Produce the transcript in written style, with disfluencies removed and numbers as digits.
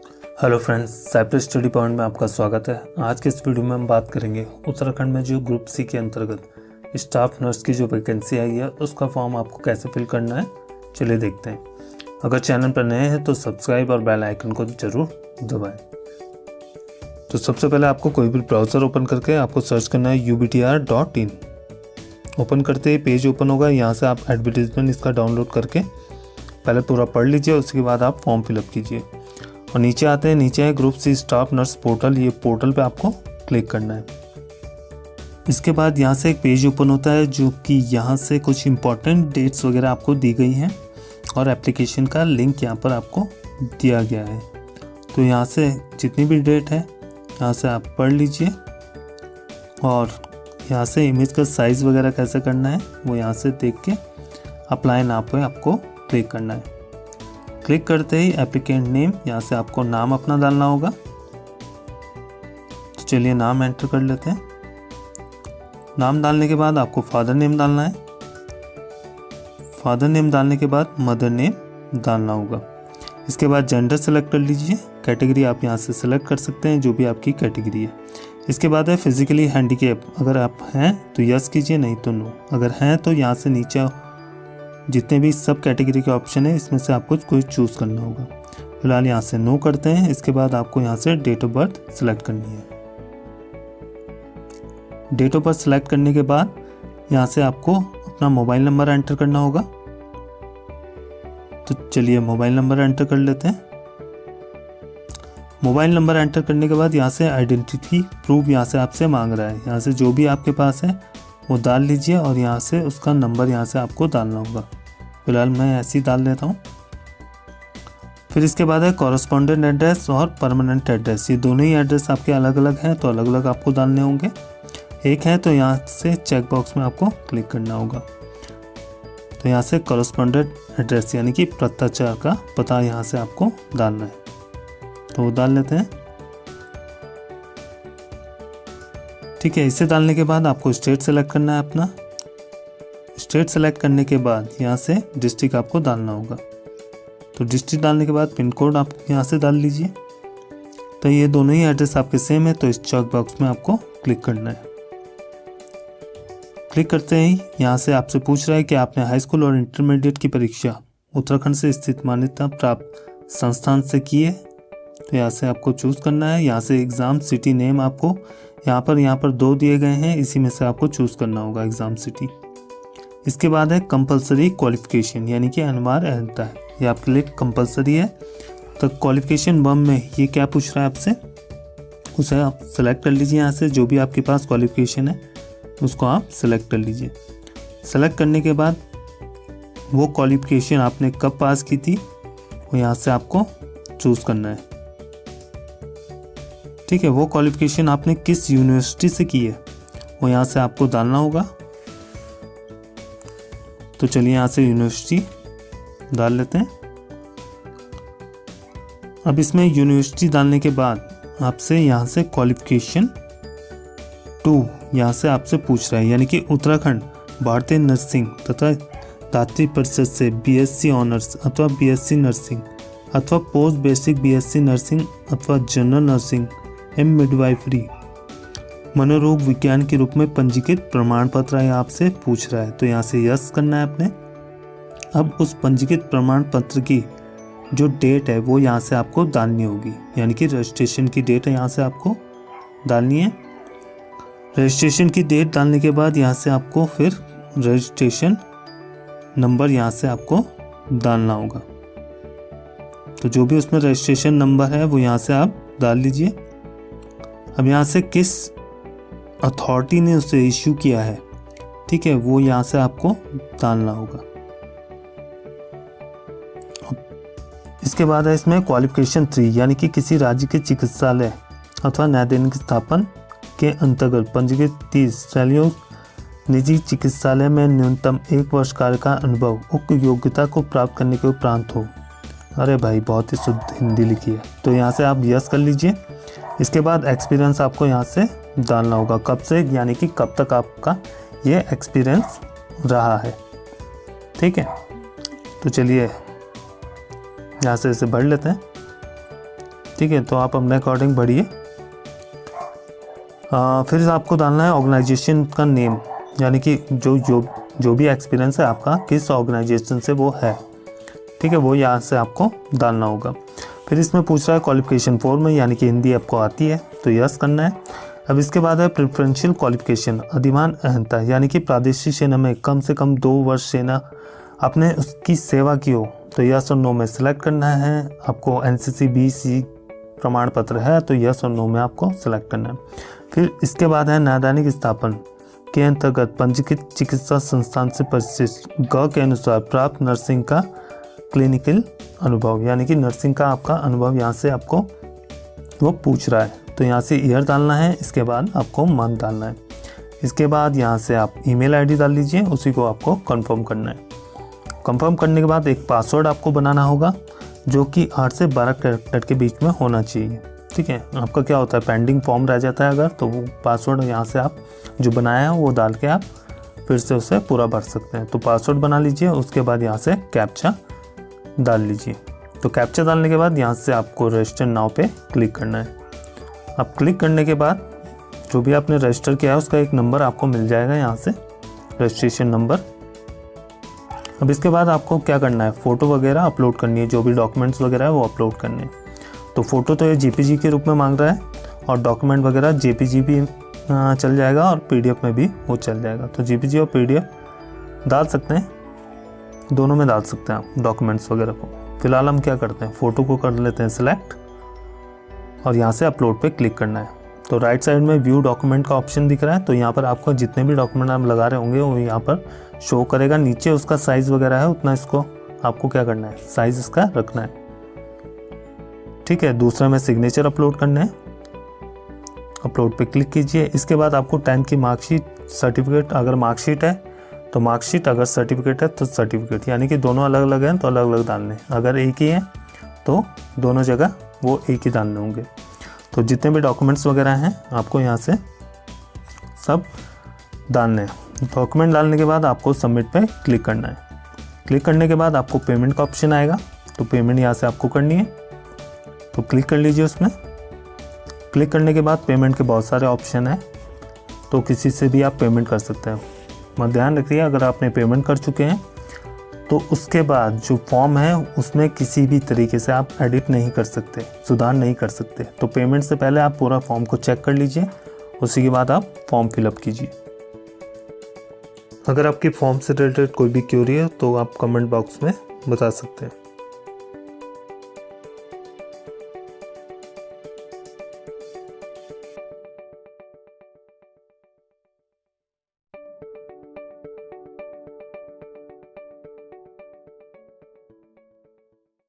Hello friends, Cyprus study point में आपका स्वागत है। आज के इस वीडियो में हम बात करेंगे उत्तराखंड में जो ग्रुप सी के अंतर्गत स्टाफ नर्स की जो वैकेंसी आई है उसका फॉर्म आपको कैसे फिल करना है। चलिए देखते हैं। अगर चैनल पर नए हैं तो सब्सक्राइब और बेल आइकन को जरूर दबाएं। तो सबसे पहले आपको कोई भी ब्राउज़र ओपन करके आपको सर्च करना है ubtr.in। ओपन करते ही पेज ओपन होगा। यहाँ से आप एडवर्टीजमेंट इसका डाउनलोड करके पहले पूरा पढ़ लीजिए, उसके बाद आप फॉर्म फिलअप कीजिए। और नीचे आते हैं, नीचे है group C staff nurse portal. ये पोर्टल पे आपको क्लिक करना है। इसके बाद यहाँ से एक पेज ओपन होता है जो कि यहाँ से कुछ इंपॉर्टेंट डेट्स वगैरह आपको दी गई हैं और एप्लीकेशन का लिंक यहाँ पर आपको दिया गया है। तो यहाँ से जितनी भी डेट है यहाँ से आप पढ़ लीजिए और यहाँ से इमेज का साइज़ वगैरह कैसे करना है वो यहाँ से देख के अप्लाई नाउ पे आपको क्लिक करना है। क्लिक करते ही एप्लीकेंट नेम, यहाँ से आपको नाम अपना डालना होगा। तो चलिए नाम एंटर कर लेते हैं। नाम डालने के बाद आपको फादर नेम डालना है। फादर नेम डालने के बाद मदर नेम डालना होगा। इसके बाद जेंडर सेलेक्ट कर लीजिए। कैटेगरी आप यहाँ से सेलेक्ट कर सकते हैं, जो भी आपकी कैटेगरी है। इसके बाद है फिजिकली हैंडीकैप। अगर आप हैं तो यस कीजिए, नहीं तो नो। अगर हैं तो यहाँ से नीचे जितने भी सब कैटेगरी के ऑप्शन है इसमें से आपको कोई चूज़ करना होगा। फिलहाल यहाँ से नो करते हैं। इसके बाद आपको यहाँ से डेट ऑफ बर्थ सेलेक्ट करनी है। डेट ऑफ बर्थ सेलेक्ट करने के बाद यहाँ से आपको अपना मोबाइल नंबर एंटर करना होगा। तो चलिए मोबाइल नंबर एंटर कर लेते हैं। मोबाइल नंबर एंटर करने के बाद यहाँ से आइडेंटिटी प्रूफ यहाँ से आपसे मांग रहा है। यहाँ से जो भी आपके पास है वो डाल लीजिए और यहाँ से उसका नंबर यहाँ से आपको डालना होगा। फिलहाल मैं ऐसे ही डाल देता हूँ। फिर इसके बाद है कॉरेस्पॉन्डेंट एड्रेस और परमानेंट एड्रेस। ये दोनों ही एड्रेस आपके अलग अलग हैं तो अलग अलग आपको डालने होंगे। एक है तो यहाँ से चेक बॉक्स में आपको क्लिक करना होगा। तो यहाँ से कॉरेस्पॉन्डेंट एड्रेस यानी कि प्रत्याचार का पता यहाँ से आपको डालना है, तो वो डाल लेते हैं। ठीक है, इसे डालने के बाद आपको स्टेट सेलेक्ट करना है अपना। स्टेट सेलेक्ट करने के बाद यहाँ से डिस्ट्रिक्ट आपको डालना होगा। तो डिस्ट्रिक्ट डालने के बाद पिन कोड आप यहाँ से डाल लीजिए। तो ये दोनों ही एड्रेस आपके सेम है तो इस चेक बॉक्स में आपको क्लिक करना है। क्लिक करते ही यहाँ से आपसे पूछ रहा है कि आपने हाई स्कूल और इंटरमीडिएट की परीक्षा उत्तराखंड से स्थित मान्यता प्राप्त संस्थान से की है। तो यहाँ से आपको चूज़ करना है। यहाँ से एग्ज़ाम सिटी नेम आपको यहाँ पर 2 दिए गए हैं, इसी में से आपको चूज़ करना होगा एग्ज़ाम सिटी। इसके बाद है कंपलसरी क्वालिफ़िकेशन यानी कि अनिवार्य अहर्ता है। ये आपके लिए कंपलसरी है। तो क्वालिफ़िकेशन 1 में ये क्या पूछ रहा है आपसे, उसे आप सेलेक्ट कर लीजिए। यहाँ से जो भी आपके पास क्वालिफ़िकेशन है उसको आप सेलेक्ट कर लीजिए। सेलेक्ट करने के बाद वो क्वालिफ़िकेशन आपने कब पास की थी वो यहाँ से आपको चूज़ करना है। ठीक है, वो क्वालिफ़िकेशन आपने किस यूनिवर्सिटी से की है वो यहाँ से आपको डालना होगा। तो चलिए यहाँ से यूनिवर्सिटी डाल लेते हैं। अब इसमें यूनिवर्सिटी डालने के बाद आपसे यहाँ से क्वालिफ़िकेशन 2 यहाँ से आपसे पूछ रहा है, यानी कि उत्तराखंड भारतीय नर्सिंग तथा दात्री परिषद से BSc ऑनर्स अथवा BSc नर्सिंग अथवा पोस्ट बेसिक BSc नर्सिंग अथवा जनरल नर्सिंग एम मिडवाइफरी मनोरोग विज्ञान के रूप में पंजीकृत प्रमाण पत्र है आपसे पूछ रहा है। तो यहाँ से यस करना है आपने। अब उस पंजीकृत प्रमाण पत्र की जो डेट है वो यहाँ से आपको डालनी होगी, यानी कि रजिस्ट्रेशन की डेट है यहाँ से आपको डालनी है। रजिस्ट्रेशन की डेट डालने के बाद यहाँ से आपको फिर रजिस्ट्रेशन नंबर यहाँ से आपको डालना होगा। तो जो भी उसमें रजिस्ट्रेशन नंबर है वो यहाँ से आप डाल लीजिए। अब यहाँ से किस अथॉरिटी ने उसे इश्यू किया है, ठीक है, वो यहाँ से आपको डालना होगा। इसके बाद है इसमें क्वालिफिकेशन 3 यानी कि किसी राज्य के चिकित्सालय अथवा न्यायाधीन स्थापन के अंतर्गत पंजीकृत 30 शैलियों निजी चिकित्सालय में न्यूनतम 1 वर्ष कार्य का अनुभव उक्त योग्यता को प्राप्त करने के उपरांत हो। अरे भाई बहुत ही शुद्ध हिंदी लिखी है। तो यहाँ से आप यस कर लीजिए। इसके बाद एक्सपीरियंस आपको यहाँ से डालना होगा, कब से यानी कि कब तक आपका ये एक्सपीरियंस रहा है। ठीक है, तो चलिए यहाँ से इसे भर लेते हैं। ठीक है, तो आप अपने अकॉर्डिंग भरिए। फिर आपको डालना है ऑर्गेनाइजेशन का नेम, यानी कि जो भी एक्सपीरियंस है आपका किस ऑर्गेनाइजेशन से वो है, ठीक है, वो यहाँ से आपको डालना होगा। फिर इसमें पूछ रहा है क्वालिफिकेशन 4 में, यानी कि हिंदी आपको आती है तो यस करना है। अब इसके बाद है प्रेफरेंशियल क्वालिफिकेशन, अधिमान अहंता, यानी कि प्रादेशिक सेना में कम से कम 2 वर्ष सेना आपने उसकी सेवा की हो तो यस और नो में सिलेक्ट करना है। आपको NCC BC प्रमाण पत्र है तो यस और नो में आपको सिलेक्ट करना है। फिर इसके बाद है नैदानिक स्थापन के अंतर्गत पंजीकृत चिकित्सा संस्थान से परिशिष्ट ग के अनुसार प्राप्त नर्सिंग का क्लिनिकल अनुभव, यानी कि नर्सिंग का आपका अनुभव यहाँ से आपको वो पूछ रहा है तो यहाँ से ईयर डालना है। इसके बाद आपको मंथ डालना है। इसके बाद यहाँ से आप ईमेल आईडी डाल दीजिए, उसी को आपको कंफर्म करना है। कंफर्म करने के बाद एक पासवर्ड आपको बनाना होगा जो कि 8 से 12 कैरेक्टर के बीच में होना चाहिए, ठीक है। आपका क्या होता है, पेंडिंग फॉर्म रह जाता है अगर, तो वो पासवर्ड यहाँ से आप जो बनाया है वो डाल के आप फिर से उसे पूरा भर सकते हैं। तो पासवर्ड बना लीजिए, उसके बाद यहाँ से कैप्चा डाल लीजिए। तो कैप्चा डालने के बाद यहाँ से आपको रजिस्टर नाउ पे क्लिक करना है। आप क्लिक करने के बाद जो भी आपने रजिस्टर किया है उसका एक नंबर आपको मिल जाएगा यहाँ से, रजिस्ट्रेशन नंबर। अब इसके बाद आपको क्या करना है, फ़ोटो वगैरह अपलोड करनी है, जो भी डॉक्यूमेंट्स वगैरह है वो अपलोड करने हैं। तो फ़ोटो तो ये JPG के रूप में मांग रहा है और डॉक्यूमेंट वगैरह JPG भी चल जाएगा और PDF में भी वो चल जाएगा। तो JPG और PDF डाल सकते हैं, दोनों में डाल सकते हैं आप डॉक्यूमेंट्स वगैरह को। फिलहाल हम क्या करते हैं, फ़ोटो को कर लेते हैं सिलेक्ट और यहाँ से अपलोड पे क्लिक करना है। तो राइट साइड में व्यू डॉक्यूमेंट का ऑप्शन दिख रहा है, तो यहाँ पर आपको जितने भी डॉक्यूमेंट आप लगा रहे होंगे वो यहाँ पर शो करेगा। नीचे उसका साइज़ वगैरह है उतना इसको आपको क्या करना है, साइज़ इसका रखना है, ठीक है। दूसरा में सिग्नेचर अपलोड करना है, अपलोड पे क्लिक कीजिए। इसके बाद आपको 10th की मार्कशीट, सर्टिफिकेट, अगर मार्कशीट है तो मार्कशीट, अगर सर्टिफिकेट है तो सर्टिफिकेट, यानी कि दोनों अलग अलग हैं तो अलग अलग डालने, अगर एक ही है तो दोनों जगह वो एक ही डालने होंगे। तो जितने भी डॉक्यूमेंट्स वगैरह हैं आपको यहाँ से सब डालने हैं। डॉक्यूमेंट डालने के बाद आपको सबमिट पे क्लिक करना है। क्लिक करने के बाद आपको पेमेंट का ऑप्शन आएगा, तो पेमेंट यहाँ से आपको करनी है, तो क्लिक कर लीजिए उसमें। क्लिक करने के बाद पेमेंट के बहुत सारे ऑप्शन हैं, तो किसी से भी आप पेमेंट कर सकते हैं। मगर ध्यान रखिए, अगर आपने पेमेंट कर चुके हैं तो उसके बाद जो फॉर्म है उसमें किसी भी तरीके से आप एडिट नहीं कर सकते, सुधार नहीं कर सकते। तो पेमेंट से पहले आप पूरा फॉर्म को चेक कर लीजिए, उसी के बाद आप फॉर्म फिलअप कीजिए। अगर आपकी फॉर्म से रिलेटेड कोई भी क्वेरी है तो आप कमेंट बॉक्स में बता सकते हैं।